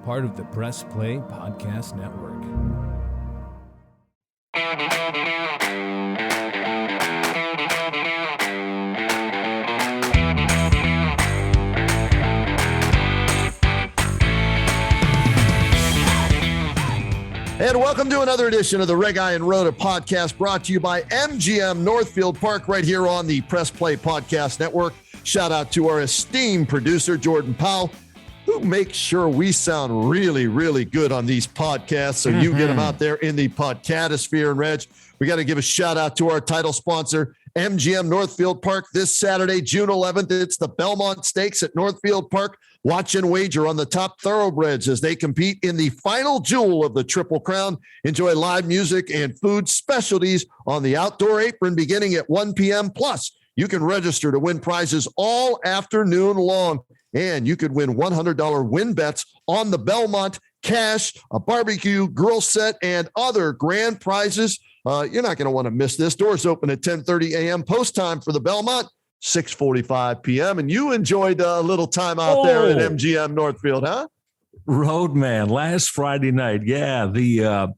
part of the Press Play Podcast Network. And welcome to another edition of the Reg Eye and Rhoda podcast, brought to you by MGM Northfield Park, right here on the Press Play Podcast Network. Shout out to our esteemed producer, Jordan Powell, who makes sure we sound really, really good on these podcasts. So you get them out there in the podcatosphere. And Reg, we got to give a shout out to our title sponsor, MGM Northfield Park. This Saturday, June 11th, it's the Belmont Stakes at Northfield Park. Watch and wager on the top thoroughbreds as they compete in the final jewel of the Triple Crown. Enjoy live music and food specialties on the outdoor apron beginning at 1 p.m. Plus, you can register to win prizes all afternoon long. And you could win $100 win bets on the Belmont, cash, a barbecue, grill set, and other grand prizes. You're not going to want to miss this. Doors open at 10:30 a.m. Post time for the Belmont, 6:45 p.m. And you enjoyed a little time out there at MGM Northfield, huh? Roadman, last Friday night. Yeah, the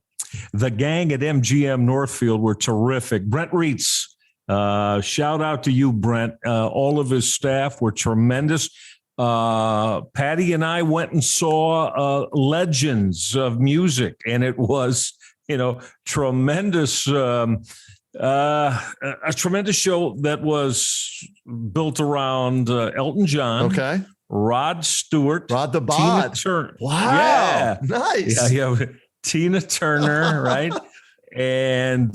gang at MGM Northfield were terrific. Brent Reitz, shout out to you, Brent. All of his staff were tremendous. Patty and I went and saw Legends of Music, and it was, tremendous. A tremendous show that was built around Elton John. Okay. Rod Stewart. Rod the Bod. Tina Turner. Wow. Yeah. Nice. Yeah. Tina Turner, right? And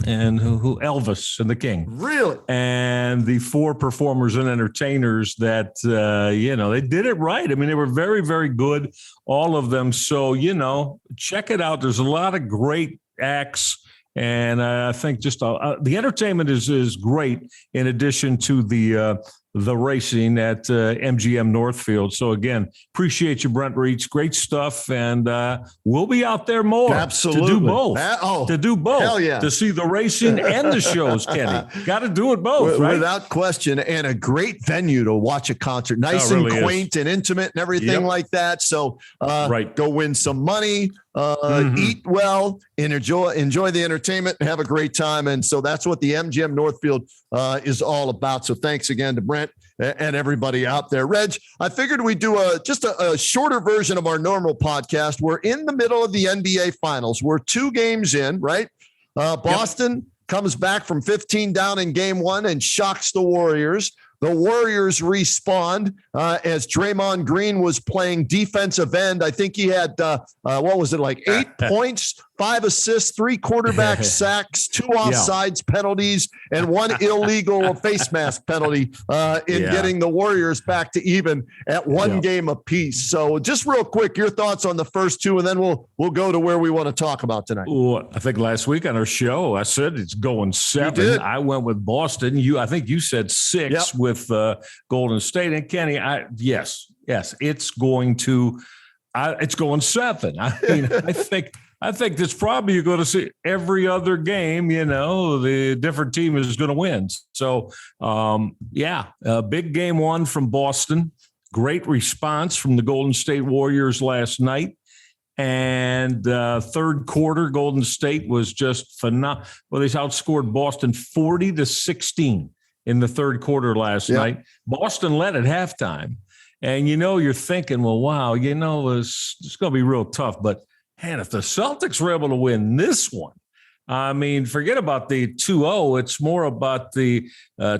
who Elvis and the King. Really? And the four performers and entertainers that, they did it right. I mean, they were very, very good, all of them. So, check it out. There's a lot of great acts. And I think just the entertainment is great in addition to the racing at MGM Northfield. So, again, appreciate you, Brent Reitz. Great stuff. And we'll be out there more. Absolutely. To do both. To do both. Hell yeah. To see the racing and the shows, Kenny. Got to do it both, right? Without question. And a great venue to watch a concert. Nice and really quaint and intimate and everything like that. So go win some money. Eat well and enjoy the entertainment and have a great time. And so that's what the MGM Northfield is all about. So thanks again to Brent and everybody out there. Reg, I figured we'd do just a shorter version of our normal podcast. We're in the middle of the NBA Finals. We're 2 games in, right? Boston comes back from 15 down in game 1 and shocks the Warriors. The Warriors respond as Draymond Green was playing defensive end. I think he had, 8 points, 5 assists, 3 quarterback sacks, 2 offsides penalties, and 1 illegal face mask penalty in getting the Warriors back to even at 1 game apiece. So just real quick, your thoughts on the first 2, and then we'll go to where we want to talk about tonight. Well, I think last week on our show, I said it's going 7. I went with Boston. I think you said 6 with Golden State. And Kenny, yes, it's going to. It's going 7. I mean, I think that's probably you're going to see every other game. The different team is going to win. So, big game 1 from Boston. Great response from the Golden State Warriors last night. And third quarter, Golden State was just phenomenal. Well, they outscored Boston 40-16 in the third quarter last night. Boston led at halftime. And, you're thinking, well, wow, it's going to be real tough. But, man, if the Celtics were able to win this one, I mean, forget about the 2-0. It's more about the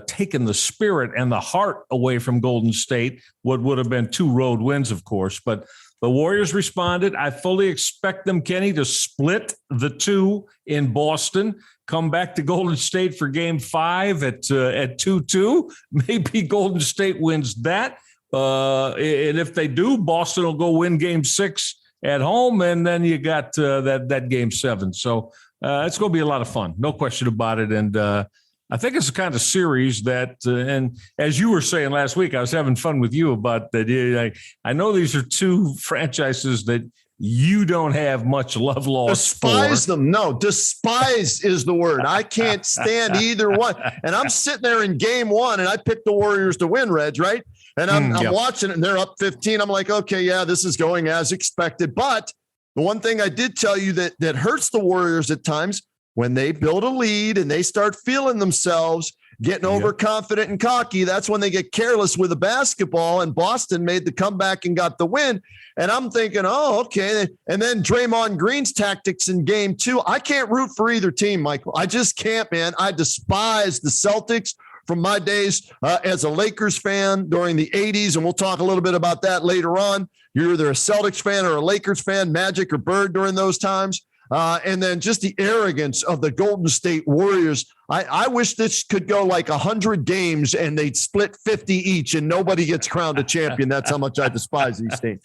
taking the spirit and the heart away from Golden State, what would have been 2 road wins, of course. But the Warriors responded. I fully expect them, Kenny, to split the 2 in Boston, come back to Golden State for game 5 at 2-2. Maybe Golden State wins that. And if they do, Boston will go win game 6 at home. And then you got that game 7. So it's going to be a lot of fun. No question about it. And I think it's the kind of series that, and as you were saying last week, I was having fun with you about that. I know these are 2 franchises that you don't have much love lost despise for. Them. No, despise is the word. I can't stand either one. And I'm sitting there in game 1 and I picked the Warriors to win, Reg, right? And I'm watching it, and they're up 15. I'm like, okay, yeah, this is going as expected. But the one thing I did tell you that hurts the Warriors at times, when they build a lead and they start feeling themselves, getting overconfident and cocky, that's when they get careless with the basketball. And Boston made the comeback and got the win. And I'm thinking, oh, okay. And then Draymond Green's tactics in game 2. I can't root for either team, Michael. I just can't, man. I despise the Celtics from my days as a Lakers fan during the 80s. And we'll talk a little bit about that later on. You're either a Celtics fan or a Lakers fan, Magic or Bird during those times. And then just the arrogance of the Golden State Warriors. I wish this could go like 100 games and they'd split 50 each and nobody gets crowned a champion. That's how much I despise these teams.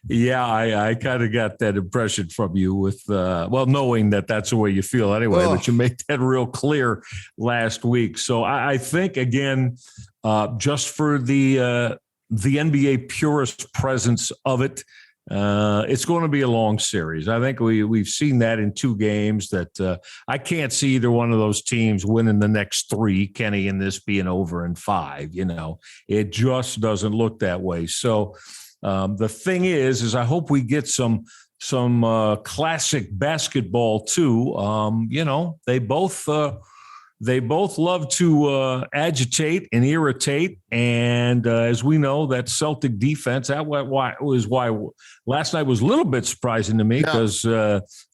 Yeah, I kind of got that impression from you with, knowing that that's the way you feel anyway, but you made that real clear last week. So I think, again, just for the NBA purist presence of it, it's going to be a long series. I think we've seen that in 2 games that I can't see either one of those teams winning the next 3, Kenny, and this being over in 5. It just doesn't look that way. So the thing is I hope we get some classic basketball too. They both love to agitate and irritate. And as we know, that Celtic defense, that was why last night was a little bit surprising to me, because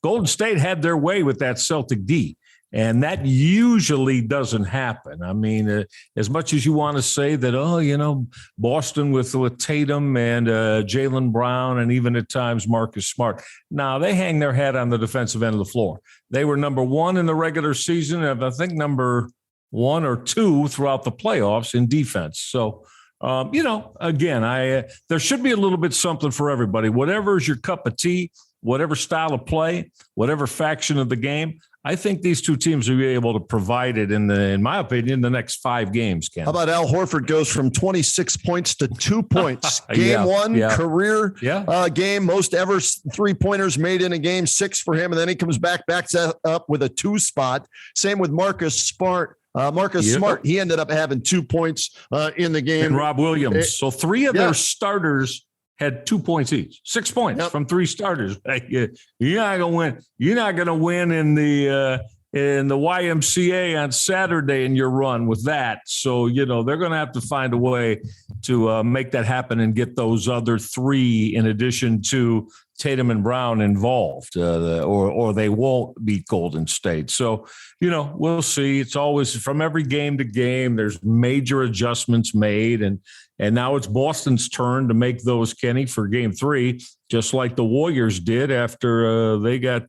Golden State had their way with that Celtic D. And that usually doesn't happen. I mean, as much as you want to say that, Boston with Tatum and Jaylen Brown and even at times Marcus Smart. Now, they hang their head on the defensive end of the floor. They were number 1 in the regular season, and I think number 1 or 2 throughout the playoffs in defense. So, again, there should be a little bit something for everybody. Whatever is your cup of tea, whatever style of play, whatever faction of the game, I think these 2 teams will be able to provide it in my opinion, the next 5 games, Ken. How about Al Horford goes from 26 points to 2 points? Game 1, career game, most ever 3-pointers made in a game, 6 for him. And then he comes backs up with a 2 spot. Same with Marcus Smart. Smart, he ended up having 2 points in the game. And Rob Williams. So 3 of their starters had 2 points each, 6 points from 3 starters. You're not gonna win. You're not gonna win in the YMCA on Saturday in your run with that. So they're gonna have to find a way to make that happen and get those other 3 in addition to Tatum and Brown involved, or they won't beat Golden State. So we'll see. It's always from every game to game. There's major adjustments made, and now it's Boston's turn to make those, Kenny, for game 3, just like the Warriors did after they got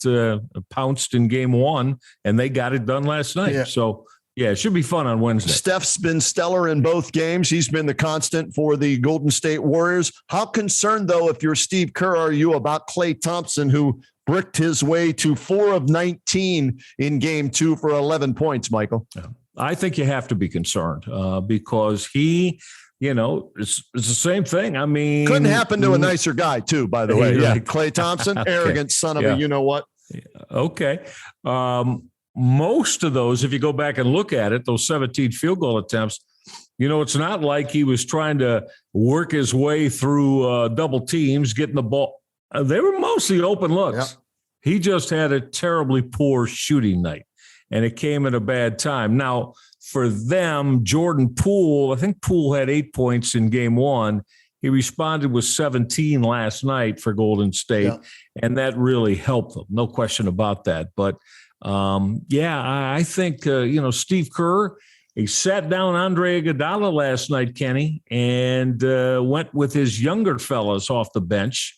pounced in game 1, and they got it done last night. Yeah. So, yeah, it should be fun on Wednesday. Steph's been stellar in both games. He's been the constant for the Golden State Warriors. How concerned, though, if you're Steve Kerr, are you about Klay Thompson, who bricked his way to 4 of 19 in game 2 for 11 points, Michael? Yeah. I think you have to be concerned because he – it's the same thing. I mean, couldn't happen to a nicer guy too, by the way. Yeah. Klay Thompson, arrogant son of a, you know what? Okay. Most of those, if you go back and look at it, those 17 field goal attempts, it's not like he was trying to work his way through double teams, getting the ball. They were mostly open looks. Yeah. He just had a terribly poor shooting night, and it came at a bad time. Now, for them, Jordan Poole, I think Poole had 8 points in game 1. He responded with 17 last night for Golden State, and that really helped them. No question about that. But, I think, Steve Kerr, he sat down Andre Iguodala last night, Kenny, and went with his younger fellas off the bench.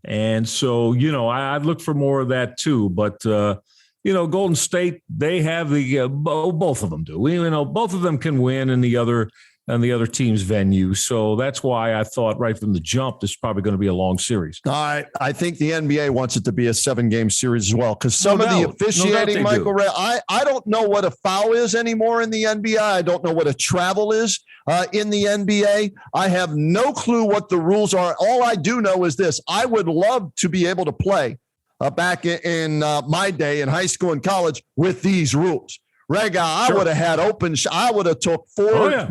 And so, I'd look for more of that too. But, Golden State, they have the both of them do. Both of them can win in the other team's venue. So that's why I thought right from the jump, this is probably going to be a long series. I think the NBA wants it to be a 7-game series as well, because some of the officiating, Michael Ray, I don't know what a foul is anymore in the NBA. I don't know what a travel is in the NBA. I have no clue what the rules are. All I do know is this: I would love to be able to play back in my day in high school and college with these rules, Rega, I would have had I would have took four,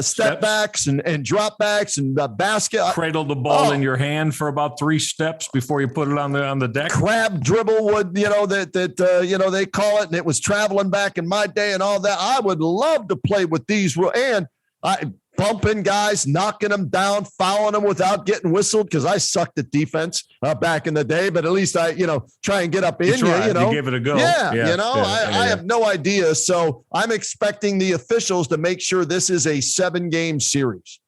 step backs and drop backs and basket. Cradle the ball in your hand for about 3 steps before you put it on the deck. Crab dribble would, they call it, and it was traveling back in my day and all that. I would love to play with these and bumping guys, knocking them down, fouling them without getting whistled, because I sucked at defense back in the day, but at least I, try and get up in you, You give it a go. I have no idea. So I'm expecting the officials to make sure this is a 7-game series.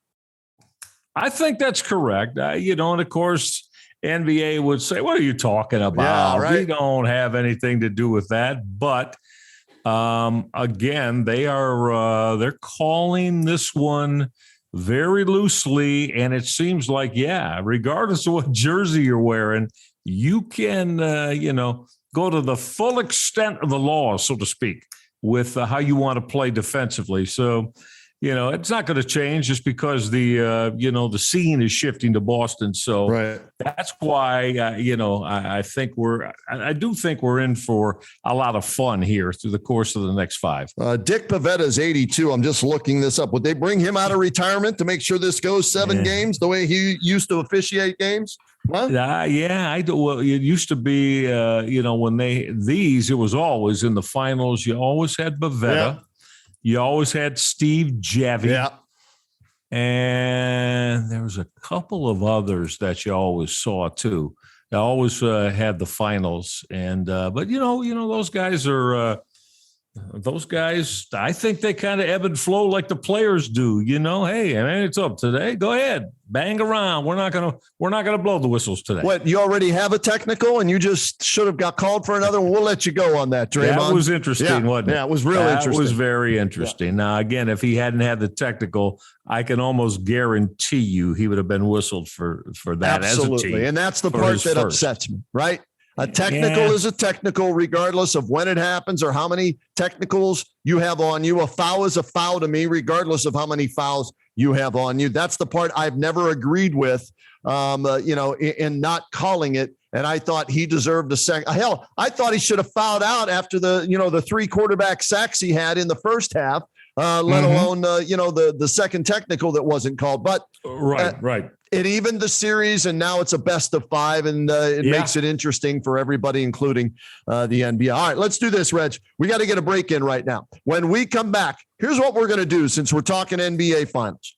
I think that's correct. And of course, NBA would say, what are you talking about? Yeah, right. We don't have anything to do with that. But again, they're calling this one very loosely, and it seems like, regardless of what jersey you're wearing, you can, go to the full extent of the law, so to speak, with how you want to play defensively. So, it's not going to change just because the scene is shifting to Boston. So that's why, I do think we're in for a lot of fun here through the course of the next 5. Dick Pavetta's 82. I'm just looking this up. Would they bring him out of retirement to make sure this goes 7 games the way he used to officiate games? Huh? I do. Well, it used to be, when it was always in the finals. You always had Pavetta. Yeah. You always had Steve Javy. Yeah. And there was a couple of others that you always saw too. They always had the finals. And but those guys are I think they kind of ebb and flow like the players do. Hey, it's up today. Go ahead, bang around. We're not gonna blow the whistles today. What, you already have a technical and you just should have got called for another one? We'll let you go on that, Draymond. That was interesting, wasn't it? Yeah, it was real interesting. That was very interesting. Yeah. Now, again, if he hadn't had the technical, I can almost guarantee you he would have been whistled for that. Absolutely. As a team. And that's the part that upsets me, right? A technical is a technical, regardless of when it happens or how many technicals you have on you. A foul is a foul to me, regardless of how many fouls you have on you. That's the part I've never agreed with, in not calling it. And I thought he deserved a second. Hell, I thought he should have fouled out after the 3 quarterback sacks he had in the first half, let alone, the second technical that wasn't called. But right. It evened the series, and now it's a best of 5, and it makes it interesting for everybody, including the NBA. All right, let's do this, Reg. We got to get a break in right now. When we come back, here's what we're going to do since we're talking NBA Finals.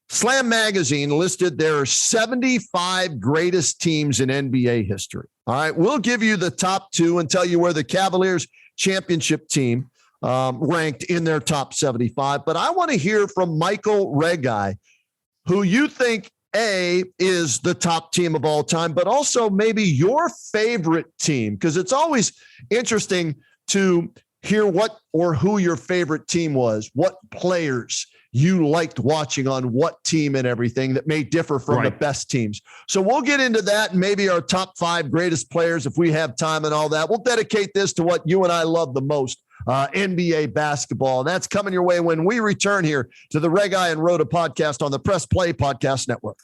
Slam Magazine listed their 75 greatest teams in NBA history. All right, we'll give you the top 2 and tell you where the Cavaliers championship team ranked in their top 75. But I want to hear from Michael Regai, who you think is the top team of all time, but also maybe your favorite team, because it's always interesting to hear what or who your favorite team was, what players you liked watching on what team and everything that may differ from the best teams. So we'll get into that and maybe our top 5 greatest players if we have time and all that. We'll dedicate this to what you and I love the most, NBA basketball. And that's coming your way when we return here to the Regai and Rhoda podcast on the Press Play Podcast Network.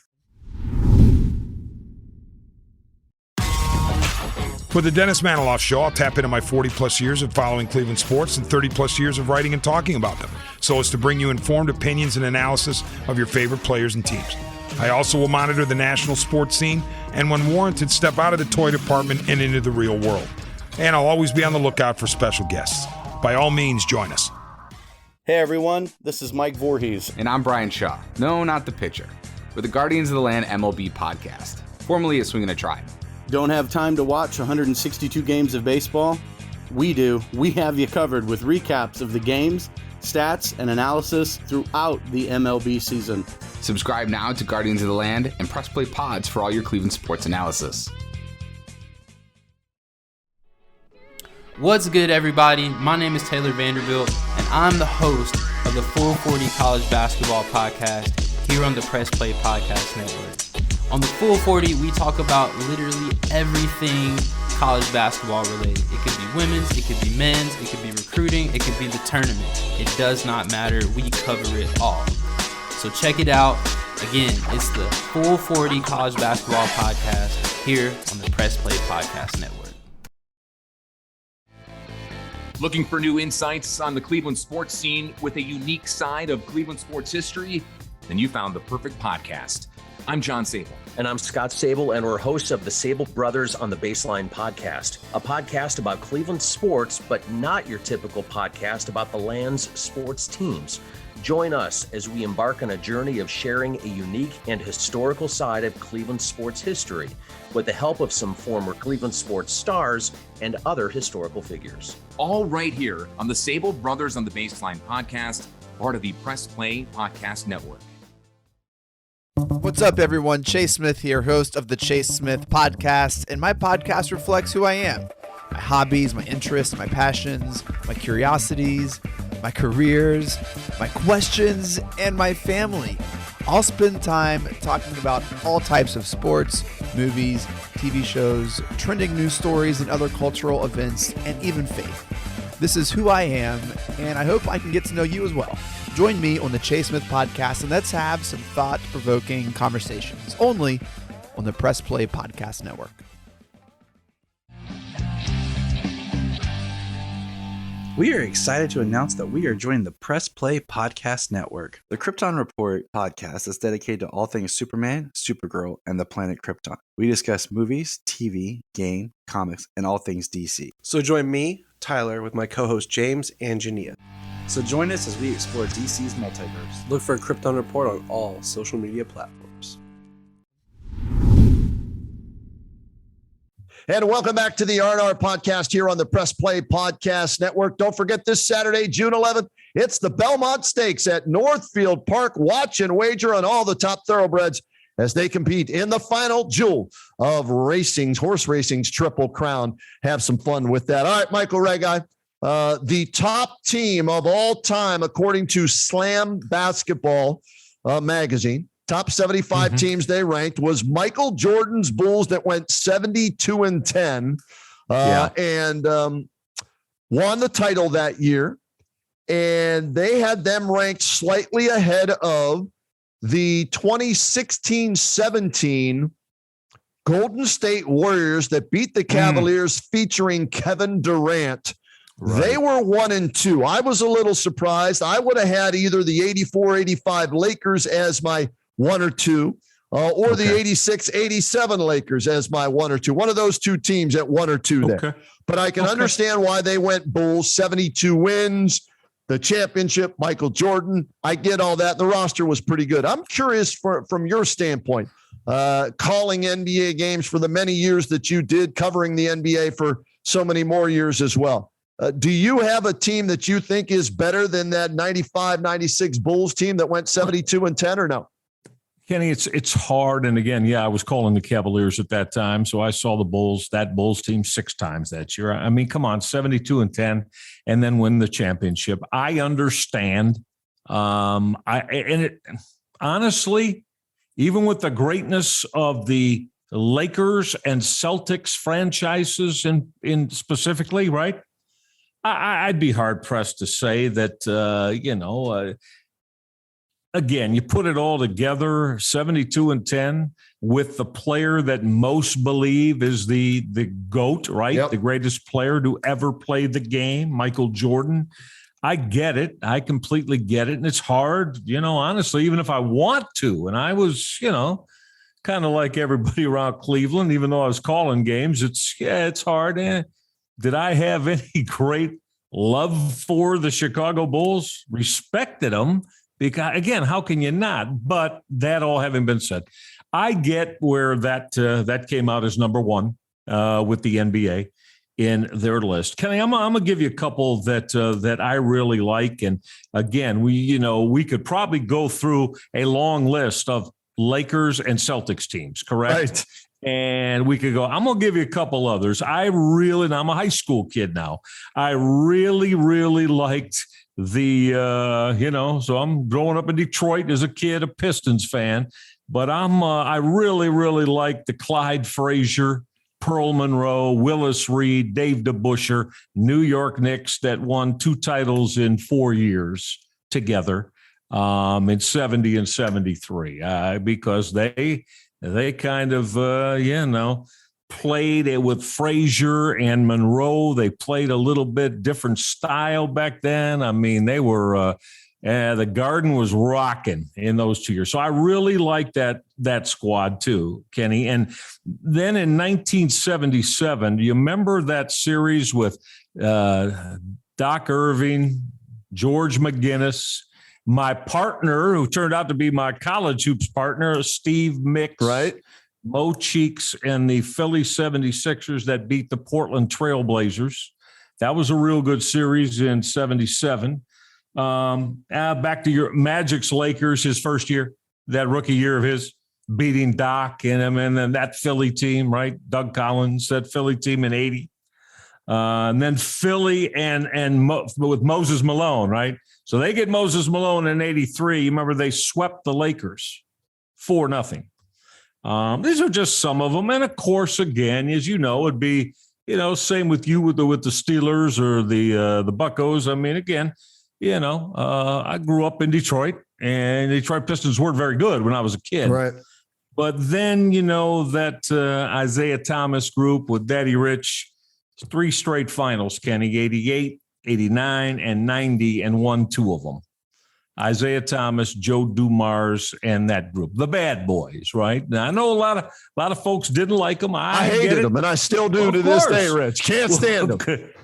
For the Dennis Maniloff Show, I'll tap into my 40-plus years of following Cleveland sports and 30-plus years of writing and talking about them, so as to bring you informed opinions and analysis of your favorite players and teams. I also will monitor the national sports scene and, when warranted, step out of the toy department and into the real world. And I'll always be on the lookout for special guests. By all means, join us. Hey everyone, this is Mike Voorhees. And I'm Brian Shaw. No, not the pitcher. We're the Guardians of the Land MLB podcast, formerly a Swingin' a Tribe. Don't have time to watch 162 games of baseball? We do. We have you covered with recaps of the games, stats, and analysis throughout the MLB season. Subscribe now to Guardians of the Land and Press Play Pods for all your Cleveland sports analysis. What's good, everybody? My name is Taylor Vanderbilt, and I'm the host of the Full 40 College Basketball Podcast here on the Press Play Podcast Network. On the Full 40, we talk about literally everything college basketball related. It could be women's, it could be men's, it could be recruiting, it could be the tournament. It does not matter. We cover it all. So check it out. Again, it's the Full 40 College Basketball Podcast here on the Press Play Podcast Network. Looking for new insights on the Cleveland sports scene with a unique side of Cleveland sports history? Then you found the perfect podcast. I'm John Sable. And I'm Scott Sable, and we're hosts of the Sable Brothers on the Baseline podcast, a podcast about Cleveland sports, but not your typical podcast about the land's sports teams. Join us as we embark on a journey of sharing a unique and historical side of Cleveland sports history with the help of some former Cleveland sports stars and other historical figures. All right here on the Sable Brothers on the Baseline podcast, part of the Press Play Podcast Network. What's up, everyone? Chase Smith here, host of the Chase Smith Podcast, and my podcast reflects who I am. My hobbies, my interests, my passions, my curiosities, my careers, my questions, and my family. I'll spend time talking about all types of sports, movies, TV shows, trending news stories, and other cultural events, and even faith. This is who I am, and I hope I can get to know you as well. Join me on the Chase Smith Podcast, and let's have some thought-provoking conversations, only on the Press Play Podcast Network. We are excited to announce that we are joining the Press Play Podcast Network. The Krypton Report podcast is dedicated to all things Superman, Supergirl, and the planet Krypton. We discuss movies, TV, game, comics, and all things DC. So join me, Tyler, with my co-host James and Jania. So join us as we explore DC's multiverse. Look for Krypton Report on all social media platforms. And welcome back to the R&R podcast here on the Press Play Podcast Network. Don't forget this Saturday, June 11th, it's the Belmont Stakes at Northfield Park. Watch and wager on all the top thoroughbreds as they compete in the final jewel of horse racing's Triple Crown. Have some fun with that. All right, Michael Regai. The top team of all time, according to Slam Basketball magazine, top 75 teams they ranked, was Michael Jordan's Bulls that went 72-10 and won the title that year. And they had them ranked slightly ahead of the 2016-17 Golden State Warriors that beat the Cavaliers featuring Kevin Durant. Right. They were 1-2. I was a little surprised. I would have had either the 84-85 Lakers as my 1 or 2, or the 86-87 Lakers as my 1 or 2. One of those two teams at 1 or 2 there. But I can understand why they went Bulls, 72 wins, the championship, Michael Jordan. I get all that. The roster was pretty good. I'm curious from your standpoint, calling NBA games for the many years that you did, covering the NBA for so many more years as well. Do you have a team that you think is better than that 95-96 Bulls team that went 72-10 or no? Kenny, it's hard. And again, I was calling the Cavaliers at that time. So I saw that Bulls team 6 times that year. I mean, come on, 72-10 and then win the championship. I understand. Honestly, even with the greatness of the Lakers and Celtics franchises in specifically, right? I'd be hard pressed to say that, again, you put it all together, 72-10 with the player that most believe is the GOAT, right? Yep. The greatest player to ever play the game, Michael Jordan. I get it. I completely get it. And it's hard, honestly, even if I want to. And I was, kind of like everybody around Cleveland, even though I was calling games, it's hard. Did I have any great love for the Chicago Bulls? Respected them because, again, how can you not? But that all having been said, I get where that came out as number 1 with the NBA in their list. Kenny, I'm gonna give you a couple that I really like, and again, we could probably go through a long list of Lakers and Celtics teams, correct? Right. And we could go, I'm going to give you a couple others. I'm a high school kid now. I really, really liked so I'm growing up in Detroit as a kid, a Pistons fan, but I really, really liked the Clyde Frazier, Pearl Monroe, Willis Reed, Dave DeBusschere, New York Knicks that won 2 titles in 4 years together in 70 and 73 because they kind of, played it with Frazier and Monroe. They played a little bit different style back then. I mean, they were the Garden was rocking in those 2 years. So I really liked that squad too, Kenny. And then in 1977, do you remember that series with Doc Irving, George McGinnis, my partner, who turned out to be my college hoops partner, Steve Mix, right? Mo Cheeks, and the Philly 76ers that beat the Portland Trailblazers. That was a real good series in 77. Back to your Magic's Lakers, his first year, that rookie year of his, beating Doc and then that Philly team, right? Doug Collins, that Philly team in 80. And then Philly with Moses Malone, right? So they get Moses Malone in 83. You remember they swept the Lakers 4-0. These are just some of them. And of course, again, as you know, it'd be, same with you with the Steelers or the Buccos. I mean, again, I grew up in Detroit, and Detroit Pistons weren't very good when I was a kid. Right. But then, that Isaiah Thomas group with Daddy Rich, 3 straight finals, Kenny, 88, 89, and 90, and won 2 of them. Isaiah Thomas, Joe Dumars, and that group, the Bad Boys, right? Now, I know a lot of folks didn't like them. I hated them, and I still do to this day, Rich. Can't stand them.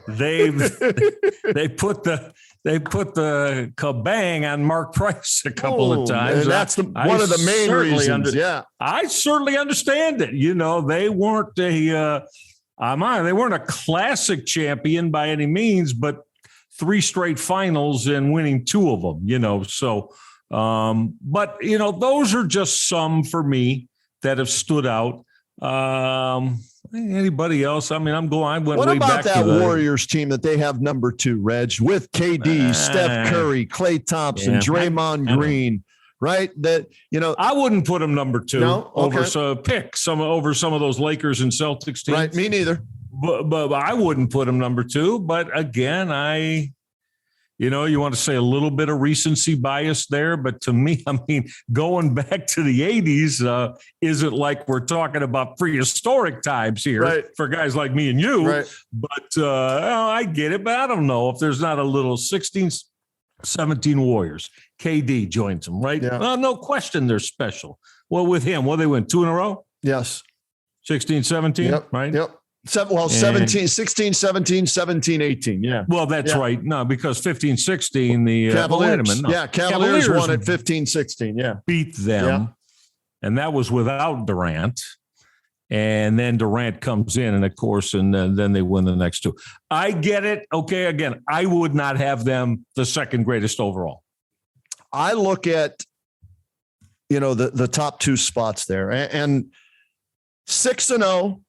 They put the kabang on Mark Price a couple of times. And that's one of the main reasons. I certainly understand it. They weren't they weren't a classic champion by any means, but 3 straight finals and winning 2 of them, So, but those are just some for me that have stood out. Anybody else? I mean, I went what way about back that to the Warriors team that they have number 2, Reg, with KD, Steph Curry, Klay Thompson, Draymond Green, right? That I wouldn't put them number 2 over some of those Lakers and Celtics teams. Right, me neither. But I wouldn't put them number 2. But again, you want to say a little bit of recency bias there, but to me, I mean, going back to the 80s, isn't like we're talking about prehistoric times here for guys like me and you. Right. But I get it, but I don't know if there's not a little 16, 17 Warriors. KD joins them, right? Yeah. No question they're special. Well, with him, they win 2 in a row? Yes. 16, 17, right? Yep. 16, 17, 17, 18. Yeah. Well, that's right. No, because 15, 16, the Cavaliers. Wait a minute, no. Yeah, Cavaliers won at 15, 16. Yeah. Beat them. Yeah. And that was without Durant. And then Durant comes in, and of course, and then they win the next 2. I get it. Okay. Again, I would not have them the second greatest overall. I look at, the top 2 spots there, and 6-0.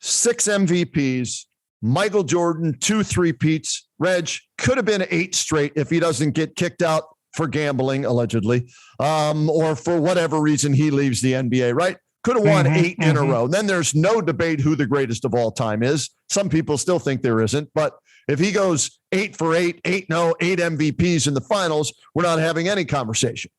6 MVPs, Michael Jordan, 2 three-peats. Reg could have been 8 straight if he doesn't get kicked out for gambling, allegedly, or for whatever reason he leaves the NBA, right? Could have won 8 in a row. Then there's no debate who the greatest of all time is. Some people still think there isn't, but if he goes 8 for 8, 8-0, 8 MVPs in the finals, we're not having any conversation.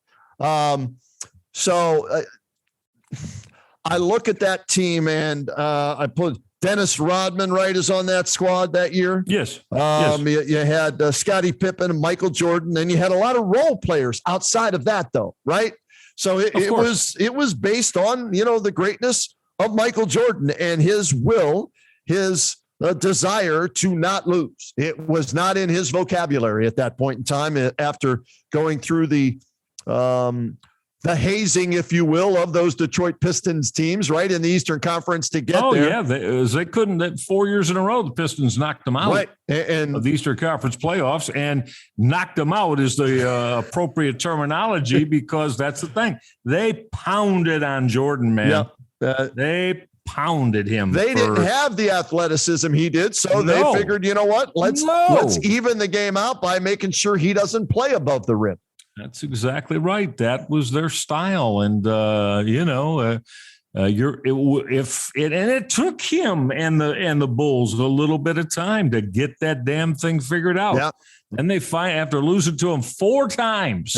I look at that team, and I put Dennis Rodman, right, is on that squad that year. Yes. You had Scottie Pippen and Michael Jordan, and you had a lot of role players outside of that, though, right? So it was based on, the greatness of Michael Jordan and his will, his desire to not lose. It was not in his vocabulary at that point in time after going through the hazing, if you will, of those Detroit Pistons teams, right, in the Eastern Conference to get there. Oh, yeah. They couldn't. 4 years in a row, the Pistons knocked them out of the Eastern Conference playoffs, and knocked them out is the appropriate terminology because that's the thing. They pounded on Jordan, man. Yep. They pounded him. They didn't have the athleticism he did, so they figured, let's even the game out by making sure he doesn't play above the rim. That's exactly right. That was their style, and it took him and the Bulls a little bit of time to get that damn thing figured out. Yeah. And they after losing to him 4 times,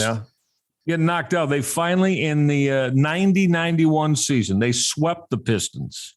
getting knocked out, they finally in the 90-91 season they swept the Pistons,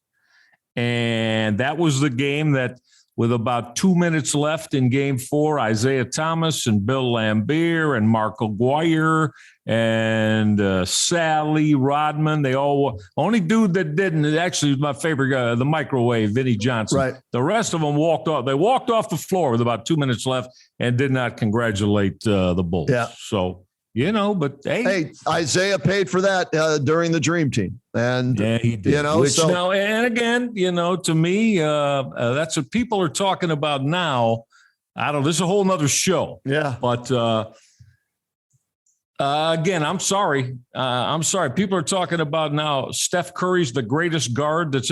And that was the game that, with about 2 minutes left in game 4, Isaiah Thomas and Bill Lambier and Mark Aguirre and Sally Rodman, they all, only dude that didn't, actually was my favorite guy, the microwave, Vinnie Johnson. Right. The rest of them walked off. They walked off the floor with about 2 minutes left and did not congratulate the Bulls. Yeah. So, but hey, Isaiah paid for that during the Dream Team, and yeah, he did. Now, and again, to me, that's what people are talking about now. I don't. This is a whole nother show. Yeah, but again, I'm sorry. People are talking about now. Steph Curry's the greatest guard. That's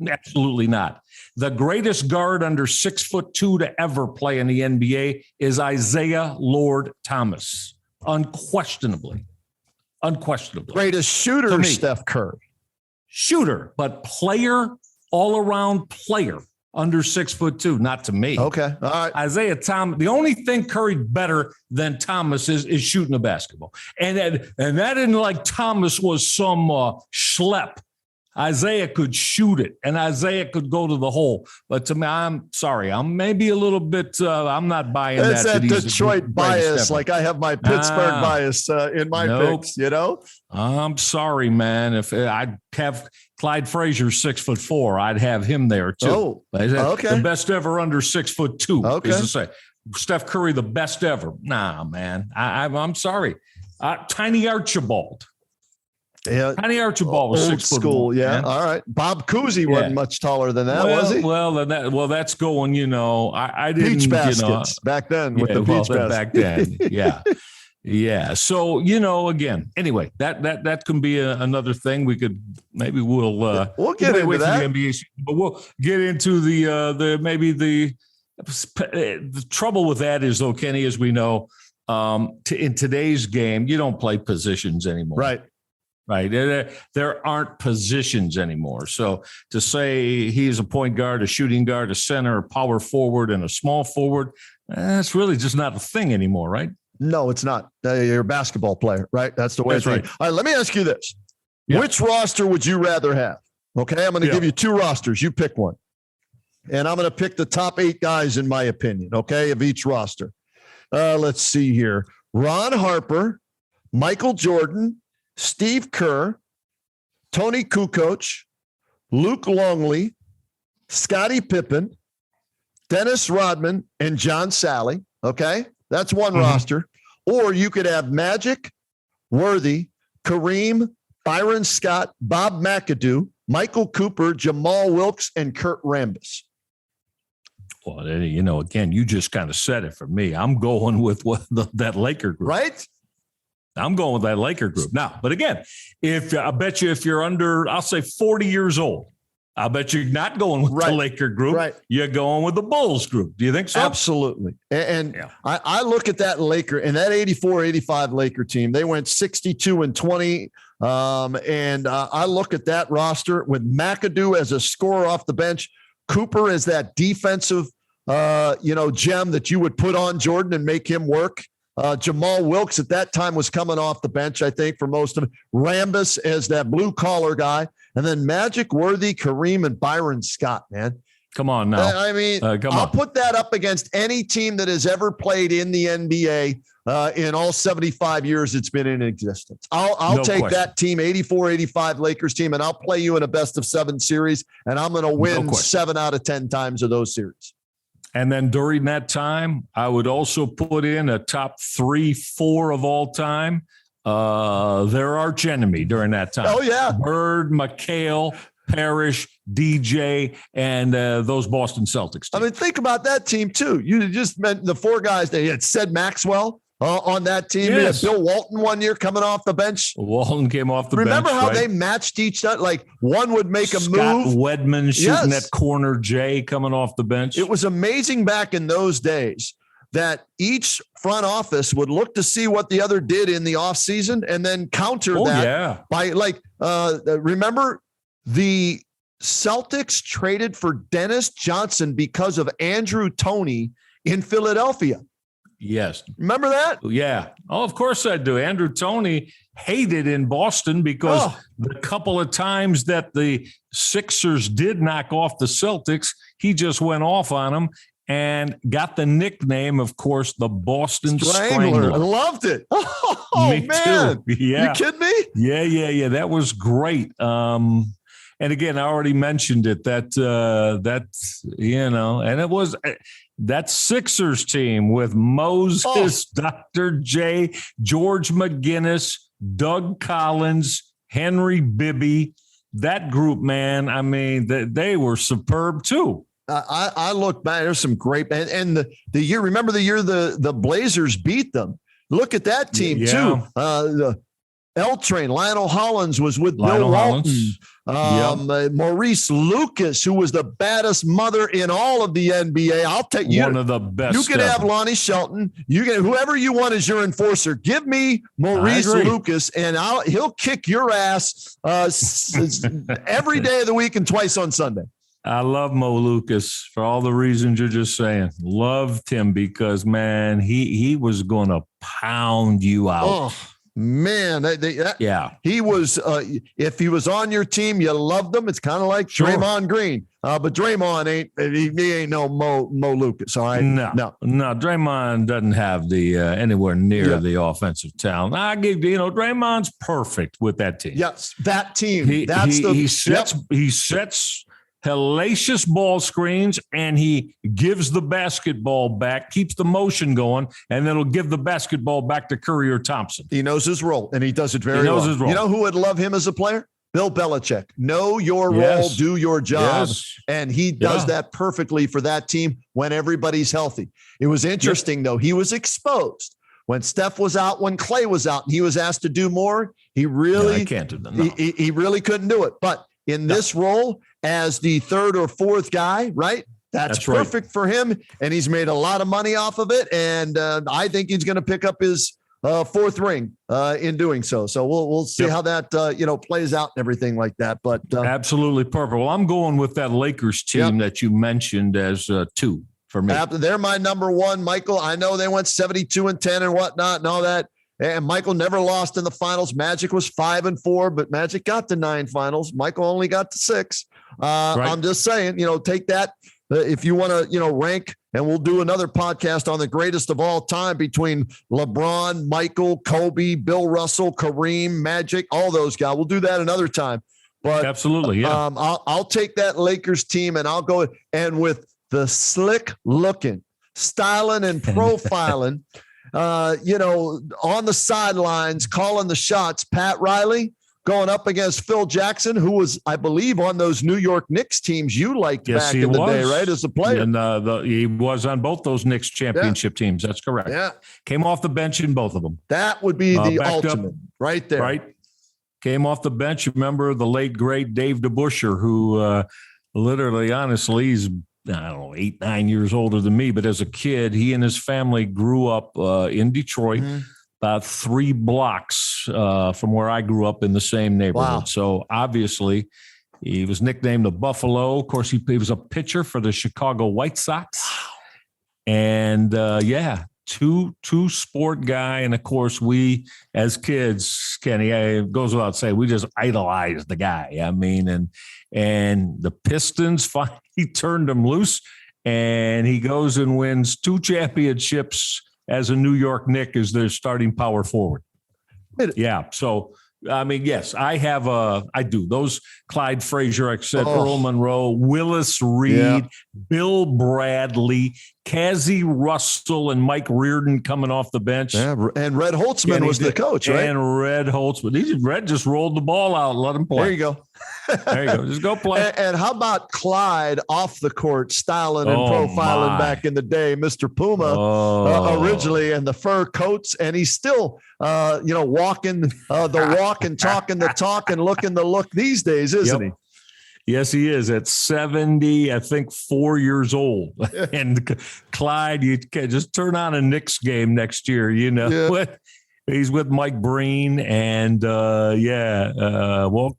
absolutely not. The greatest guard under 6'2" to ever play in the NBA is Isaiah Lord Thomas. Unquestionably. Greatest shooter, Steph Curry. Shooter, but player, all-around player under 6'2", not to me. Okay, all right. Isaiah Thomas, the only thing Curry better than Thomas is shooting a basketball. And that isn't like Thomas was some schlep. Isaiah could shoot it, and Isaiah could go to the hole. But to me, I'm sorry. I'm maybe a little bit I'm not buying that. It's that Detroit bias, like I have my Pittsburgh bias in my picks, I'm sorry, man. If I'd have Clyde Frazier 6'4", I'd have him there too. Oh, okay. The best ever under 6'2". Okay. Is to say. Steph Curry, the best ever. Nah, man. I'm sorry. Tiny Archibald. Yeah, Tiny Archibald was old 6'1". school. Yeah, man. all right. Bob Cousy wasn't much taller than that, was he? Well, that's going. I didn't. Beach baskets back then with the beach baskets. Back then, yeah. So again. Anyway, that can be another thing. We could we'll get into that. The NBA, but we'll get into the trouble with that is though, Kenny, as we know, in today's game, you don't play positions anymore. Right. There aren't positions anymore. So to say he's a point guard, a shooting guard, a center, a power forward, and a small forward, that's really just not a thing anymore, right? No, it's not. You're a basketball player, right? That's the way it's right. All right, let me ask you this. Yeah. Which roster would you rather have? Okay, I'm going to give you 2 rosters. You pick one. And I'm going to pick the top 8 guys, in my opinion, okay, of each roster. Let's see here. Ron Harper, Michael Jordan, Steve Kerr, Tony Kukoc, Luke Longley, Scottie Pippen, Dennis Rodman, and John Sally. Okay, that's one roster. Or you could have Magic, Worthy, Kareem, Byron Scott, Bob McAdoo, Michael Cooper, Jamal Wilkes, and Kurt Rambis. Well, again, you just kind of said it for me. I'm going with that Laker group. Right? I'm going with that Laker group. Now, but again, I bet you if you're under, I'll say 40 years old, I bet you're not going with the Laker group. Right. You're going with the Bulls group. Do you think so? Absolutely. And I look at that Laker and that 84-85 Laker team. They went 62-20. And I look at that roster with McAdoo as a scorer off the bench, Cooper as that defensive, gem that you would put on Jordan and make him work. Jamal Wilkes at that time was coming off the bench, I think, for most of it. Rambis as that blue-collar guy. And then Magic, Worthy, Kareem, and Byron Scott, man. Come on now. I'll put that up against any team that has ever played in the NBA in all 75 years it's been in existence. I'll take that team, 84-85 Lakers team, and I'll play you in a best-of-7 series, and I'm going to win 7 out of 10 times of those series. And then during that time, I would also put in a top 3-4 of all time. Their arch enemy during that time. Oh, yeah. Bird, McHale, Parrish, DJ, and those Boston Celtics teams. I mean, think about that team, too. You just meant the 4 guys. They had Sid Maxwell on that team. Yes. They had Bill Walton one year coming off the bench. Walton came off the Remember bench. Remember how they matched each other? Like one would make a Scott move. Wedman shooting that corner J coming off the bench. It was amazing back in those days that each front office would look to see what the other did in the offseason and then counter that by remember the Celtics traded for Dennis Johnson because of Andrew Toney in Philadelphia. Yes. Remember that? Yeah. Oh, of course I do. Andrew Toney hated in Boston because the couple of times that the Sixers did knock off the Celtics, he just went off on them and got the nickname, of course, the Boston Strangler. I loved it. Oh, me man. Too. Yeah. You kidding me? Yeah. That was great. And again, I already mentioned it, and it was that Sixers team with Moses, Dr. J, George McGinnis, Doug Collins, Henry Bibby, that group, man. I mean, they were superb too. I look back, there's some great, and the year, remember the year the Blazers beat them? Look at that team too. The L Train, Lionel Hollins was with Bill Walton. Maurice Lucas, who was the baddest mother in all of the NBA. I'll take you. One of the best. You can have Lonnie Shelton. You can whoever you want as your enforcer. Give me Maurice Lucas, and he'll kick your ass every day of the week and twice on Sunday. I love Mo Lucas for all the reasons you're just saying. Loved him because, man, he was going to pound you out. Oh. Man, he was. If he was on your team, you loved him. It's kind of like Draymond Green, but Draymond ain't. He ain't no Mo Lucas. All right, no. Draymond doesn't have the anywhere near the offensive talent. I give Draymond's perfect with that team. Yes, that team. He sets hellacious ball screens, and he gives the basketball back, keeps the motion going, and then he'll give the basketball back to Curry or Thompson. He knows his role, and he does it very well. His role. You know who would love him as a player? Bill Belichick. Know your role, do your job, and he does that perfectly for that team when everybody's healthy. It was interesting, though. He was exposed. When Steph was out, when Clay was out, and he was asked to do more, he really can't do that. No. He really couldn't do it. But in this role, as the third or fourth guy, right? That's perfect for him. And he's made a lot of money off of it. And I think he's going to pick up his fourth ring in doing so. So we'll see how that, plays out and everything like that. But absolutely perfect. Well, I'm going with that Lakers team that you mentioned as 2 for me. They're my number one, Michael. I know they went 72-10 and whatnot and all that. And Michael never lost in the finals. Magic was 5-4, but Magic got to 9 finals. Michael only got to 6. I'm just saying, take that if you want to, rank, and we'll do another podcast on the greatest of all time between LeBron, Michael, Kobe, Bill Russell, Kareem, Magic, all those guys. We'll do that another time. But absolutely, yeah. I'll take that Lakers team, and I'll go and with the slick looking, styling and profiling. On the sidelines, calling the shots, Pat Riley going up against Phil Jackson, who was, I believe, on those New York Knicks teams you liked back in the day, right, as a player. And he was on both those Knicks championship teams. That's correct. Yeah. Came off the bench in both of them. That would be the ultimate right there. Right. Came off the bench. Remember the late, great Dave DeBusschere, who literally, honestly, he's 8-9 years older than me, but as a kid, he and his family grew up in Detroit, about 3 blocks from where I grew up in the same neighborhood. Wow. So obviously he was nicknamed the Buffalo. Of course, he was a pitcher for the Chicago White Sox. Wow. And two sport guy. And of course, we as kids, Kenny, it goes without saying, we just idolized the guy. I mean, and the Pistons finally turned him loose, and he goes and wins 2 championships as a New York Knick as their starting power forward. Yeah. So, I mean, yes, I do. Those Clyde Frazier, I said, Earl Monroe, Willis Reed, Bill Bradley, Cazzie Russell, and Mike Reardon coming off the bench. Yeah, and Red Holtzman was the coach, right? And Red Holtzman. Red just rolled the ball out and let him play. There you go. There you go. Just go play. And how about Clyde off the court, styling and profiling back in the day, Mr. Puma originally, and the fur coats, and he's still, walking the walk and talking the talk and looking the look these days, isn't he? Yes, he is at 70, I think 4 years old. And Clyde, you can just turn on a Knicks game next year, He's with Mike Breen, and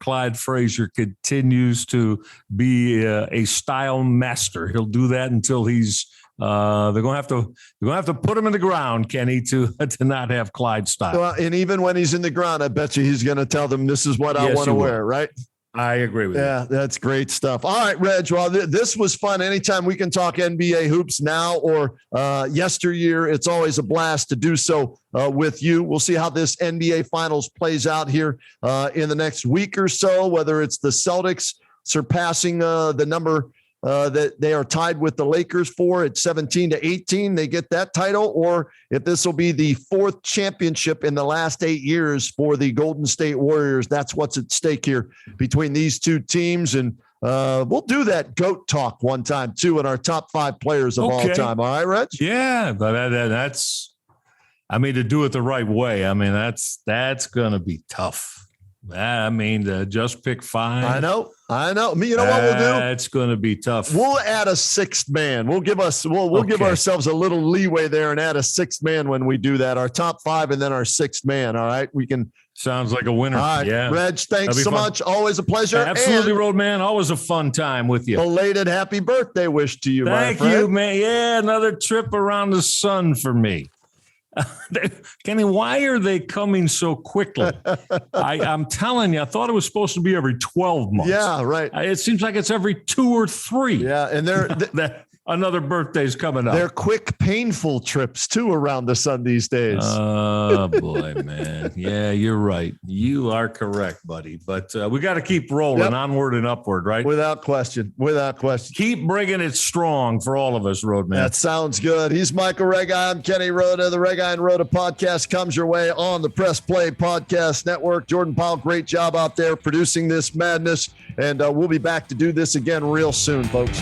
Clyde Frazier continues to be a style master. He'll do that until he's They're going to have to put him in the ground, Kenny, to not have Clyde style. Well, and even when he's in the ground, I bet you he's going to tell them this is what I want to wear, right? I agree with you. Yeah, that's great stuff. All right, Reg. Well, this was fun. Anytime we can talk NBA hoops now or yesteryear, it's always a blast to do so with you. We'll see how this NBA Finals plays out here in the next week or so, whether it's the Celtics surpassing the number that they are tied with the Lakers for at 17-18, they get that title, or if this will be the fourth championship in the last 8 years for the Golden State Warriors. That's what's at stake here between these two teams. And we'll do that GOAT talk one time too in our top 5 players of all time. All right, Reg? Yeah, but that's, I mean, to do it the right way. I mean, that's going to be tough. I mean, just pick 5. I know. You know what we'll do? It's going to be tough. We'll add a 6th man. We'll give ourselves a little leeway there and add a 6th man when we do that. Our top 5 and then our 6th man. All right. We can. Sounds like a winner. All right. Yeah. Reg, thanks so much. Always a pleasure. Absolutely, Roadman. Always a fun time with you. Belated happy birthday wish to you, my friend. Thank you, man. Yeah, another trip around the sun for me. Kenny, why are they coming so quickly? I'm telling you, I thought it was supposed to be every 12 months. Yeah, right. It seems like it's every 2 or 3. Yeah, and another birthday's coming up. They're quick, painful trips too around the sun these days. Oh boy, man. Yeah, you're right. You are correct, buddy. But we got to keep rolling onward and upward, right? Without question. Keep bringing it strong for all of us, Roadman. That sounds good. He's Michael Rega. I'm Kenny Rhoda. The Rega and Rhoda podcast comes your way on the Press Play Podcast Network. Jordan Powell, great job out there producing this madness. And we'll be back to do this again real soon, folks.